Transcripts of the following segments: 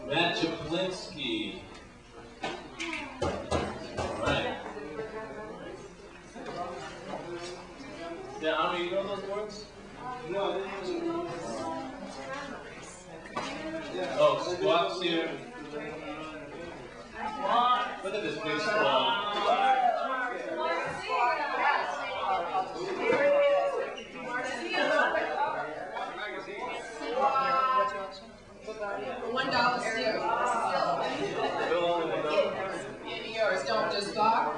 Matt Chaplitsky. Alright. Yeah, how many you know those words? No. Oh, squats here. Look at this big squat. $1 still. Give me yours. Don't just gawk.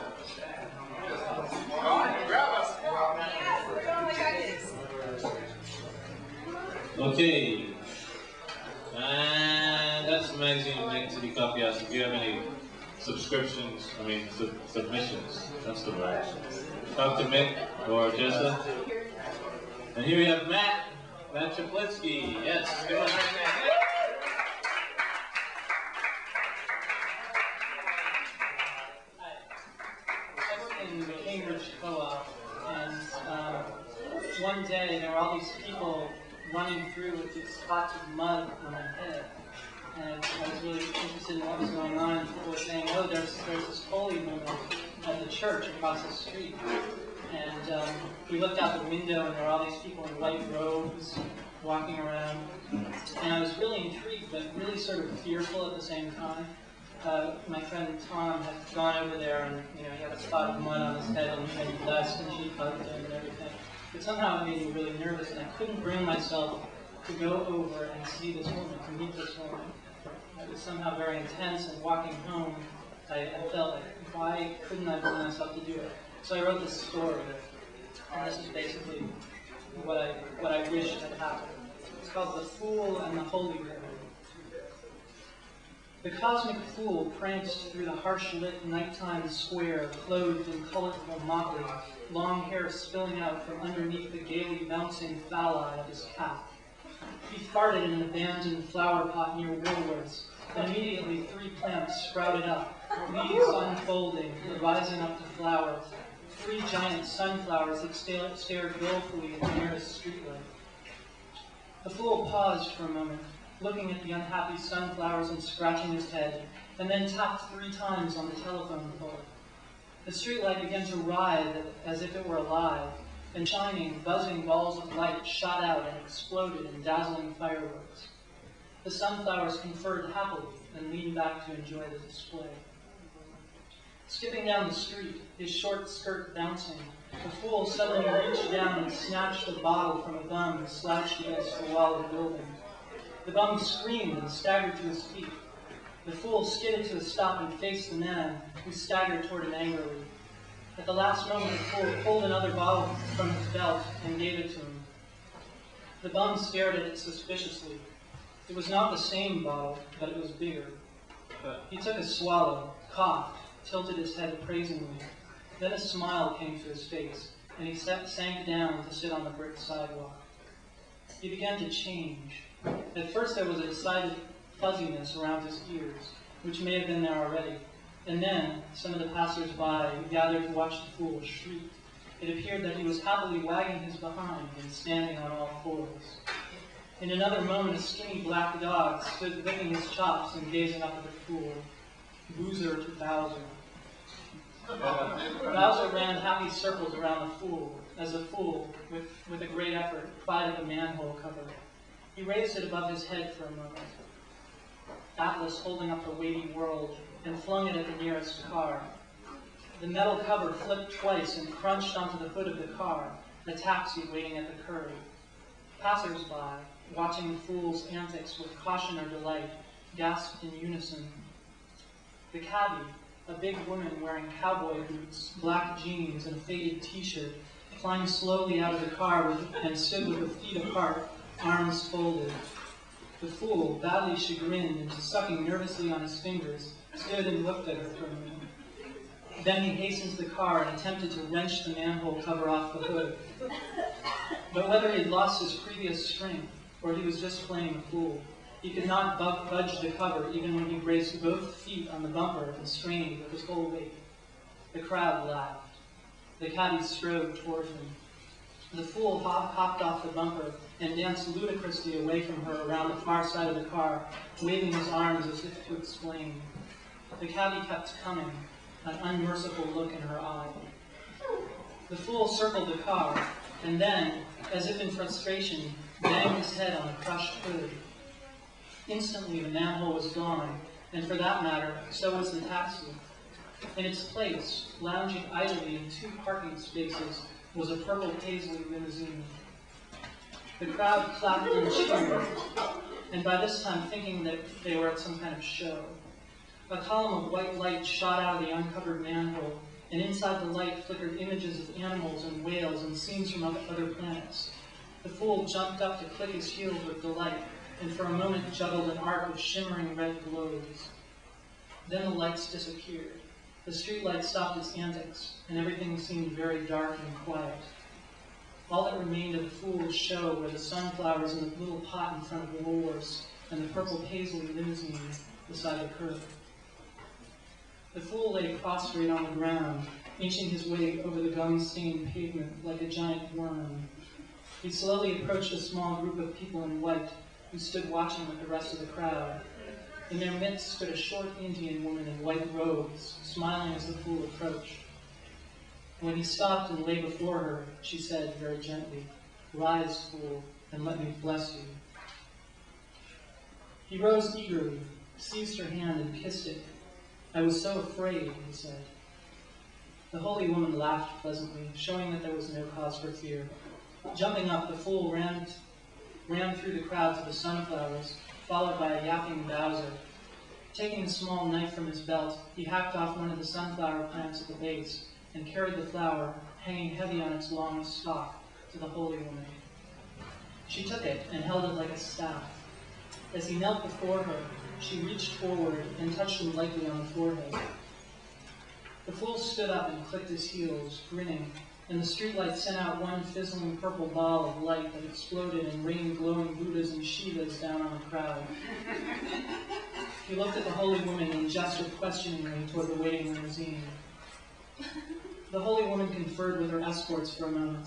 Okay. And that's the magazine linked to the coffee house. If you have any subscriptions, submissions, that's the word. Talk to Mick or Jessa. And here we have Matt Chaplitsky. Yes, give us a hand. In Cambridge Co-op, and one day there were all these people running through with these spots of mud on their head, and I was really interested in what was going on, and people were saying, oh, there's this holy woman at the church across the street, and we looked out the window and there were all these people in white robes walking around, and I was really intrigued but really sort of fearful at the same time. My friend Tom had gone over there, and he had a spot of mud on his head, and he blessed, and she hugged him and everything. But somehow it made me really nervous, and I couldn't bring myself to go over and see this woman, to meet this woman. It was somehow very intense, and walking home, I felt like, why couldn't I bring myself to do it? So I wrote this story, and this is basically what I wish had happened. It's called The Fool and the Holy Woman. The cosmic fool pranced through the harsh-lit nighttime square, clothed in colorful motley, long hair spilling out from underneath the gaily bouncing foul-eye of his cap. He farted in an abandoned flower pot near Woolworths, and immediately 3 plants sprouted up, leaves unfolding, rising up to flowers, 3 giant sunflowers that stared dolefully at the nearest streetlight. The fool paused for a moment, looking at the unhappy sunflowers and scratching his head, and then tapped 3 times on the telephone pole. The streetlight began to writhe as if it were alive, and shining, buzzing balls of light shot out and exploded in dazzling fireworks. The sunflowers conferred happily and leaned back to enjoy the display. Skipping down the street, his short skirt bouncing, the fool suddenly reached down and snatched a bottle from a bum slouched against the wall of the building. The bum screamed and staggered to his feet. The fool skidded to a stop and faced the man, who staggered toward him angrily. At the last moment, the fool pulled another bottle from his belt and gave it to him. The bum stared at it suspiciously. It was not the same bottle, but it was bigger. He took a swallow, coughed, tilted his head appraisingly. Then a smile came to his face, and he sank down to sit on the brick sidewalk. He began to change. At first there was a decided fuzziness around his ears, which may have been there already, and then some of the passers-by who gathered to watch the fool shrieked. It appeared that he was happily wagging his behind and standing on all 4s. In another moment, a skinny black dog stood licking his chops and gazing up at the fool. Boozer to Bowser. Bowser ran happy circles around the fool, as the fool, with a great effort, pried at the manhole cover. He raised it above his head for a moment, Atlas holding up the waiting world, and flung it at the nearest car. The metal cover flipped twice and crunched onto the hood of the car, a taxi waiting at the curb. Passers-by, watching the fool's antics with caution or delight, gasped in unison. The cabbie, a big woman wearing cowboy boots, black jeans, and a faded t-shirt, climbed slowly out of the car and stood with her feet apart, arms folded. The fool, badly chagrined and sucking nervously on his fingers, stood and looked at her for a minute. Then he hastened to the car and attempted to wrench the manhole cover off the hood. But whether he had lost his previous strength, or he was just playing the fool, he could not budge the cover even when he braced both feet on the bumper and strained with his whole weight. The crowd laughed. The cabbie strode toward him. The fool hopped off the bumper and danced ludicrously away from her around the far side of the car, waving his arms as if to explain. The cabbie kept coming, an unmerciful look in her eye. The fool circled the car, and then, as if in frustration, banged his head on the crushed hood. Instantly, the manhole was gone, and for that matter, so was the taxi. In its place, lounging idly in 2 parking spaces, was a purple paisley limousine. The crowd clapped and cheered, and by this time thinking that they were at some kind of show. A column of white light shot out of the uncovered manhole, and inside the light flickered images of animals and whales and scenes from other planets. The fool jumped up to click his heels with delight, and for a moment juggled an arc of shimmering red globes. Then the lights disappeared. The streetlight stopped its antics, and everything seemed very dark and quiet. All that remained of the fool's show were the sunflowers in the little pot in front of the Woolworths, and the purple paisley limousine beside the curb. The fool lay prostrate on the ground, inching his way over the gum-stained pavement like a giant worm. He slowly approached a small group of people in white who stood watching with the rest of the crowd. In their midst stood a short Indian woman in white robes, smiling as the fool approached. When he stopped and lay before her, she said very gently, "Rise, fool, and let me bless you." He rose eagerly, seized her hand, and kissed it. "I was so afraid," he said. The holy woman laughed pleasantly, showing that there was no cause for fear. Jumping up, the fool ran through the crowd to the sunflowers, followed by a yapping Bowser. Taking a small knife from his belt, he hacked off one of the sunflower plants at the base and carried the flower, hanging heavy on its long stalk, to the holy woman. She took it and held it like a staff. As he knelt before her, she reached forward and touched him lightly on the forehead. The fool stood up and clicked his heels, grinning, and the streetlight sent out one fizzling purple ball of light that exploded and rained glowing Buddhas and Shivas down on the crowd. He looked at the holy woman and gestured questioningly toward the waiting limousine. The holy woman conferred with her escorts for a moment.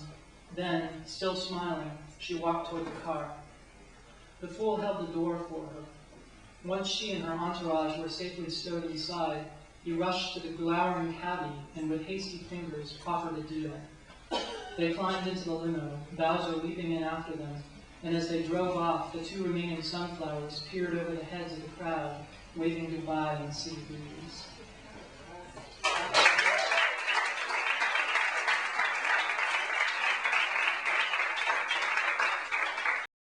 Then, still smiling, she walked toward the car. The fool held the door for her. Once she and her entourage were safely stowed inside, he rushed to the glowering cabbie and with hasty fingers offered adieu. They climbed into the limo, Bowser leaping in after them, and as they drove off, the 2 remaining sunflowers peered over the heads of the crowd, waving goodbye in the city breeze.